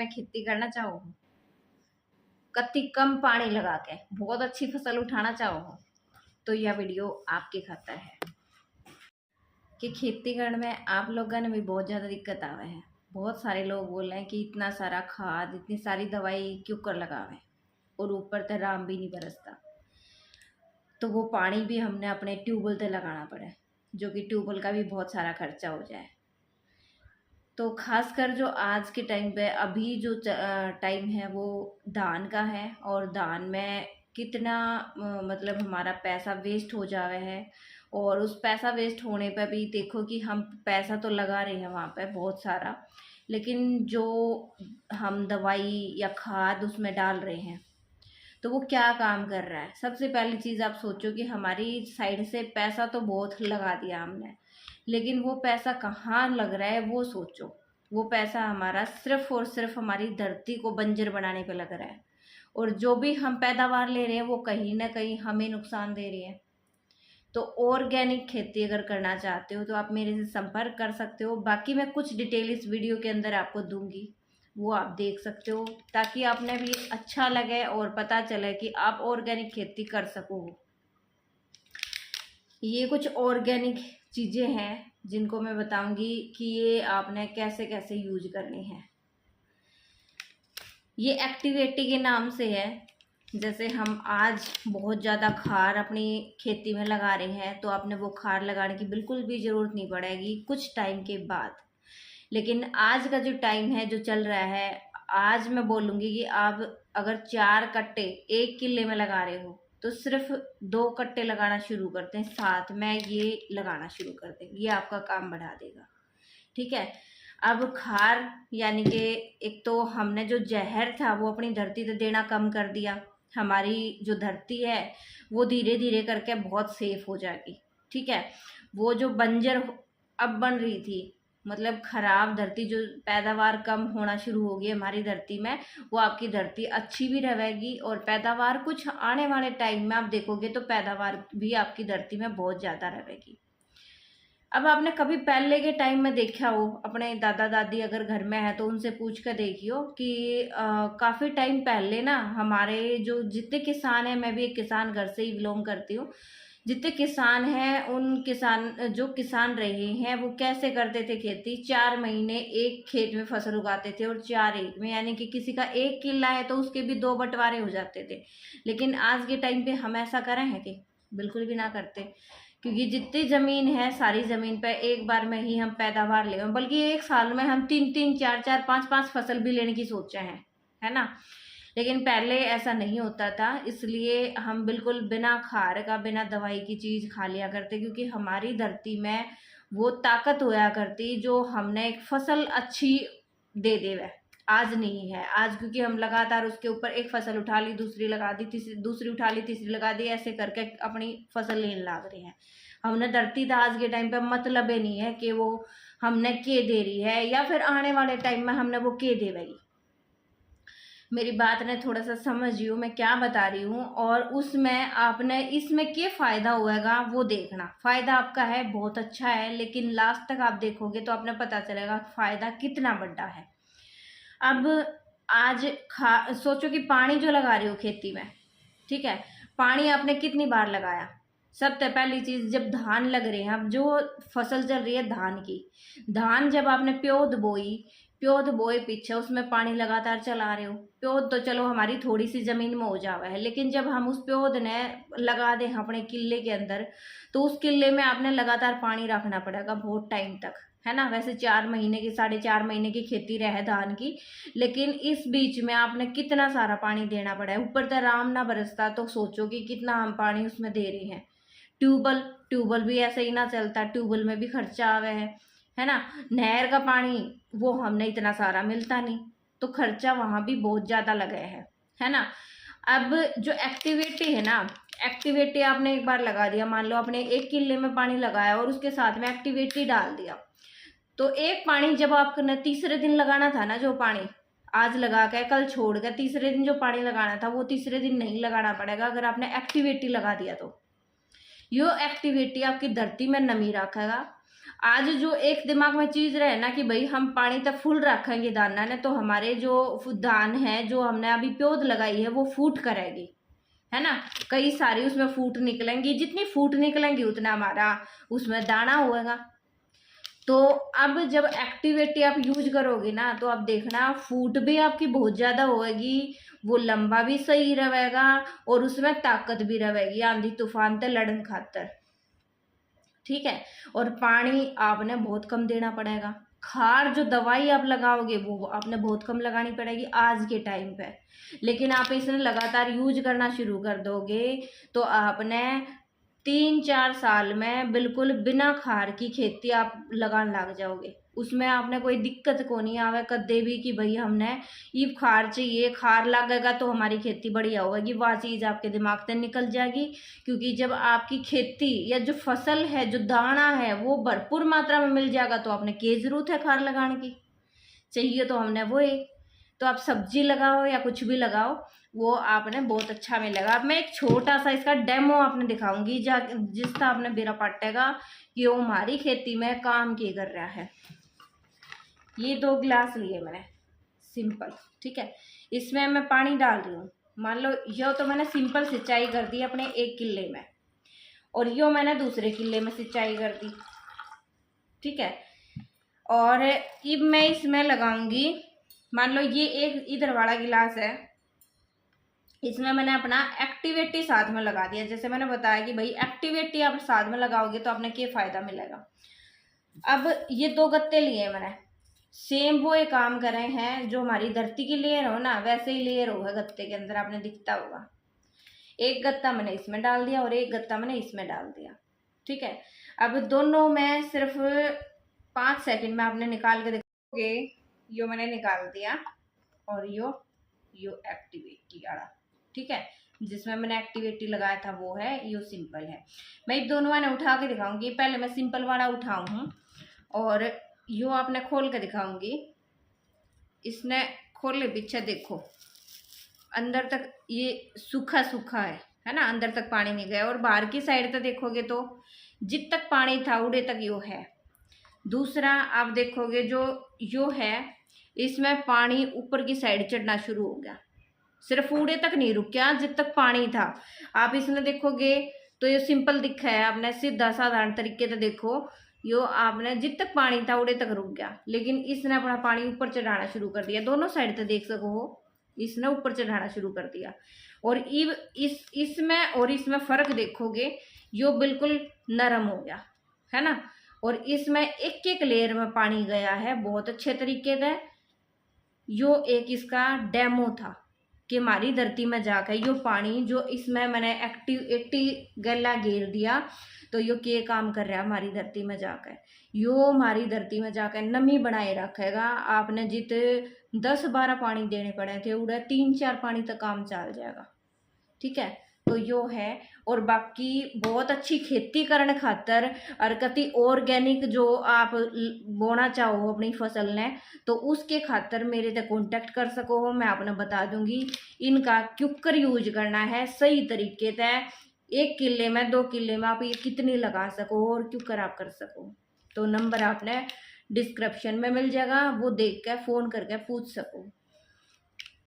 में खेती करना चाहो हो, कति कम पानी लगा के बहुत अच्छी फसल उठाना चाहो हो, तो यह वीडियो आपके खातर है। कि खेती करने में आप लोगों ने भी बहुत ज़्यादा दिक्कत आवे है। बहुत सारे लोग बोल रहे हैं कि इतना सारा खाद, इतनी सारी दवाई क्यों कर लगावे, और ऊपर तो राम भी नहीं बरसता, तो वो पानी भी हमने अपने ट्यूबवेल से लगाना पड़े, जो कि ट्यूबवेल का भी बहुत सारा खर्चा हो जाए। तो खासकर जो आज के टाइम पे अभी जो टाइम है वो धान का है, और धान में कितना मतलब हमारा पैसा वेस्ट हो जावे है। और उस पैसा वेस्ट होने पे भी देखो कि हम पैसा तो लगा रहे हैं वहाँ पे बहुत सारा, लेकिन जो हम दवाई या खाद उसमें डाल रहे हैं तो वो क्या काम कर रहा है। सबसे पहली चीज़ आप सोचो कि हमारी साइड से पैसा तो बहुत लगा दिया हमने, लेकिन वो पैसा कहाँ लग रहा है वो सोचो। वो पैसा हमारा सिर्फ और सिर्फ हमारी धरती को बंजर बनाने पे लग रहा है, और जो भी हम पैदावार ले रहे हैं वो कहीं ना कहीं हमें नुकसान दे रही है। तो ऑर्गेनिक खेती अगर करना चाहते हो तो आप मेरे से संपर्क कर सकते हो। बाकी मैं कुछ डिटेल इस वीडियो के अंदर आपको दूंगी, वो आप देख सकते हो, ताकि आपने भी अच्छा लगे और पता चले कि आप ऑर्गेनिक खेती कर सको। ये कुछ ऑर्गेनिक चीज़ें हैं जिनको मैं बताऊंगी कि ये आपने कैसे कैसे यूज करनी है। ये एक्टिविटी के नाम से है। जैसे हम आज बहुत ज़्यादा खार अपनी खेती में लगा रहे हैं, तो आपने वो खार लगाने की बिल्कुल भी ज़रूरत नहीं पड़ेगी कुछ टाइम के बाद। लेकिन आज का जो टाइम है जो चल रहा है, आज मैं बोलूँगी कि आप अगर 4 कट्टे 1 किले में लगा रहे हो तो सिर्फ 2 कट्टे लगाना शुरू करते हैं, साथ में ये लगाना शुरू कर दें, ये आपका काम बढ़ा देगा। ठीक है। अब खार यानी कि एक तो हमने जो जहर था वो अपनी धरती पे देना कम कर दिया। हमारी जो धरती है वो धीरे धीरे करके बहुत सेफ हो जाएगी। ठीक है। वो जो बंजर अब बन रही थी, मतलब खराब धरती, जो पैदावार कम होना शुरू होगी हमारी धरती में, वो आपकी धरती अच्छी भी रहेगी, और पैदावार कुछ आने वाले टाइम में आप देखोगे तो पैदावार भी आपकी धरती में बहुत ज़्यादा रहेगी। अब आपने कभी पहले के टाइम में देखा हो, अपने दादा दादी अगर घर में है तो उनसे पूछ कर देखियो कि काफ़ी टाइम पहले ना हमारे जो जितने किसान हैं, मैं भी एक किसान घर से ही बिलोंग करती हूँ, जितने किसान हैं उन किसान जो किसान रहे हैं वो कैसे करते थे खेती। 4 महीने एक खेत में फसल उगाते थे, और 4 एक में, यानी कि किसी का 1 किला है तो उसके भी 2 बंटवारे हो जाते थे। लेकिन आज के टाइम पे हम ऐसा करें हैं कि बिल्कुल भी ना करते, क्योंकि जितनी ज़मीन है सारी ज़मीन पे एक बार में ही हम पैदावार ले, बल्कि एक साल में हम 3-3, 4-4, 5-5 फसल भी लेने की सोचे हैं, है ना। लेकिन पहले ऐसा नहीं होता था, इसलिए हम बिल्कुल बिना खार का, बिना दवाई की चीज़ खा लिया करते, क्योंकि हमारी धरती में वो ताकत होया करती जो हमने एक फसल अच्छी दे देवे। आज नहीं है। आज क्योंकि हम लगातार उसके ऊपर एक फसल उठा ली, दूसरी लगा दी, तीसरी, दूसरी उठा ली, तीसरी लगा दी, ऐसे करके अपनी फसल लेने लग रहे हैं। हमने धरती था आज के टाइम पे मतलब ही नहीं है कि वो हमने के दे रही है, या फिर आने वाले टाइम में हमने वो के देवेगी। मेरी बात ने थोड़ा सा समझियो मैं क्या बता रही हूँ, और उसमें आपने इसमें क्या फ़ायदा होएगा वो देखना। फ़ायदा आपका है बहुत अच्छा है, लेकिन लास्ट तक आप देखोगे तो आपने पता चलेगा फ़ायदा कितना बड़ा है। अब आज सोचो कि पानी जो लगा रही हो खेती में, ठीक है, पानी आपने कितनी बार लगाया। सबसे पहली चीज़, जब धान लग रहे हैं, अब जो फसल चल रही है धान की, धान जब आपने प्योद बोई, प्योद बोए पीछे उसमें पानी लगातार चला रहे हो। प्योद तो चलो हमारी थोड़ी सी ज़मीन में हो जावा है, लेकिन जब हम उस प्योद ने लगा दें अपने किले के अंदर, तो उस किले में आपने लगातार पानी रखना पड़ेगा बहुत टाइम तक, है ना। वैसे 4 महीने की, 4.5 महीने की खेती रहे धान की, लेकिन इस बीच में आपने कितना सारा पानी देना पड़ा है। ऊपर तो राम ना बरसता तो सोचो कि कितना हम पानी उसमें दे रहे हैं। ट्यूबवेल भी ऐसे ही ना चलता, ट्यूबवेल में भी खर्चा आवे है ना। नहर का पानी वो हमने इतना सारा मिलता नहीं, तो खर्चा वहाँ भी बहुत ज़्यादा लगे है ना। अब जो एक्टिविटी है ना, एक्टिविटी आपने एक बार लगा दिया, मान लो आपने 1 किले में पानी लगाया और उसके साथ में एक्टिविटी डाल दिया, तो एक पानी जब आपने तीसरे दिन लगाना था ना, जो पानी आज लगा के कल छोड़ के तीसरे दिन जो पानी लगाना था वो तीसरे दिन नहीं लगाना पड़ेगा अगर आपने एक्टिविटी लगा दिया। तो यो एक्टिविटी आपकी धरती में नमी रखेगा, आज जो एक दिमाग में चीज रहे ना कि भाई हम पानी तक फुल रखेंगे दाना ने, तो हमारे जो दान है जो हमने अभी प्योद लगाई है वो फूट करेगी, है ना। कई सारी उसमें फूट निकलेंगी, जितनी फूट निकलेंगी उतना हमारा उसमें दाना होगा। तो अब जब एक्टिविटी आप यूज करोगे ना, तो आप देखना फूट भी आपकी बहुत ज्यादा होएगी, वो लंबा भी सही रहेगा और उसमें ताकत भी रहेगी आंधी तूफान से लड़न खातर, ठीक है। और पानी आपने बहुत कम देना पड़ेगा। खार जो दवाई आप लगाओगे वो आपने बहुत कम लगानी पड़ेगी आज के टाइम पे, लेकिन आप इसे लगातार यूज करना शुरू कर दोगे तो आपने 3-4 साल में बिल्कुल बिना खार की खेती आप लगान लग जाओगे। उसमें आपने कोई दिक्कत को नहीं आवे कदे भी कि भाई हमने ये खार चाहिए, खार लगेगा तो हमारी खेती बढ़िया होगी, वह चीज आपके दिमाग से निकल जाएगी। क्योंकि जब आपकी खेती या जो फसल है, जो दाना है वो भरपूर मात्रा में मिल जाएगा तो आपने क्या जरूरत है खार लगाने की, चाहिए तो हमने वो है। तो आप सब्जी लगाओ या कुछ भी लगाओ वो आपने बहुत अच्छा मिलेगा। अब मैं एक छोटा सा इसका डेमो आपने दिखाऊंगी जिसका आपने बेरा पाटेगा कि वो हमारी खेती में काम क्या कर रहा है। ये 2 गिलास लिए मैंने सिंपल, ठीक है। इसमें मैं पानी डाल रही हूँ। मान लो यो तो मैंने सिंपल सिंचाई कर दी अपने 1 किले में, और यो मैंने दूसरे किले में सिंचाई कर दी, ठीक है। और अब मैं इसमें लगाऊंगी, मान लो ये एक इधर वाला गिलास है, इसमें मैंने अपना एक्टिविटी साथ में लगा दिया। जैसे मैंने बताया कि भाई एक्टिविटी आप साथ में लगाओगे तो आपने क्या फायदा मिलेगा। अब ये 2 गत्ते लिए मैंने, सेम वो एक काम कर रहे हैं जो हमारी धरती की लेयर हो ना, वैसे ही लेयर होगा गत्ते के अंदर, आपने दिखता होगा। एक गत्ता मैंने इसमें डाल दिया और एक गत्ता मैंने इसमें डाल दिया, ठीक है। अब दोनों में सिर्फ 5 सेकंड में आपने निकाल के देखोगे, यो मैंने निकाल दिया और यो एक्टिविटी आड़ा, ठीक है। जिसमें मैंने एक्टिविटी लगाया था वो है, यो सिंपल है। मैं दोनों मैंने उठा के दिखाऊंगी। पहले मैं सिंपल वाला उठाऊ हूँ और यो आपने खोल के दिखाऊंगी। इसने खोले पीछे देखो अंदर तक ये सूखा सूखा है ना, अंदर तक पानी नहीं गया। और बाहर की साइड तक देखोगे तो जित तक पानी था उड़े तक यो है। दूसरा आप देखोगे जो यो है इसमें पानी ऊपर की साइड चढ़ना शुरू हो गया, सिर्फ ऊड़े तक नहीं रुक गया, जित तक पानी था। आप इसमें देखोगे तो ये सिंपल दिखा है, आपने सीधा साधारण तरीके से देखो, यो आपने जित तक पानी था उड़े तक रुक गया, लेकिन इसने अपना पानी ऊपर चढ़ाना शुरू कर दिया। दोनों साइड से देख सको हो, इसने ऊपर चढ़ाना शुरू कर दिया। और इसमें और इसमें फर्क देखोगे, यो बिल्कुल नरम हो गया है ना। और इसमें एक एक लेयर में पानी गया है बहुत अच्छे तरीके से। यो एक इसका डेमो था कि हमारी धरती में जाकर यो पानी जो इसमें मैंने एक्टिविटी गला घेर दिया तो यो के काम कर रहा है हमारी धरती में जाकर, यो हमारी धरती में जाकर नमी बनाए रखेगा। आपने जित 10-12 पानी देने पड़े थे उड़े 3-4 पानी तक काम चल जाएगा, ठीक है। तो यो है। और बाकी बहुत अच्छी खेती करने खातर और कति ऑर्गेनिक जो आप बोना चाहो अपनी फसल ने, तो उसके खातर मेरे तक कांटेक्ट कर सको हो, मैं आपने बता दूंगी इनका क्यूकर यूज करना है सही तरीके से। 1 किले में 2 किले में आप ये कितनी लगा सको और क्यूकर आप कर सको। तो नंबर आपने डिस्क्रिप्शन में मिल जाएगा, वो देख कर फ़ोन करके पूछ सको।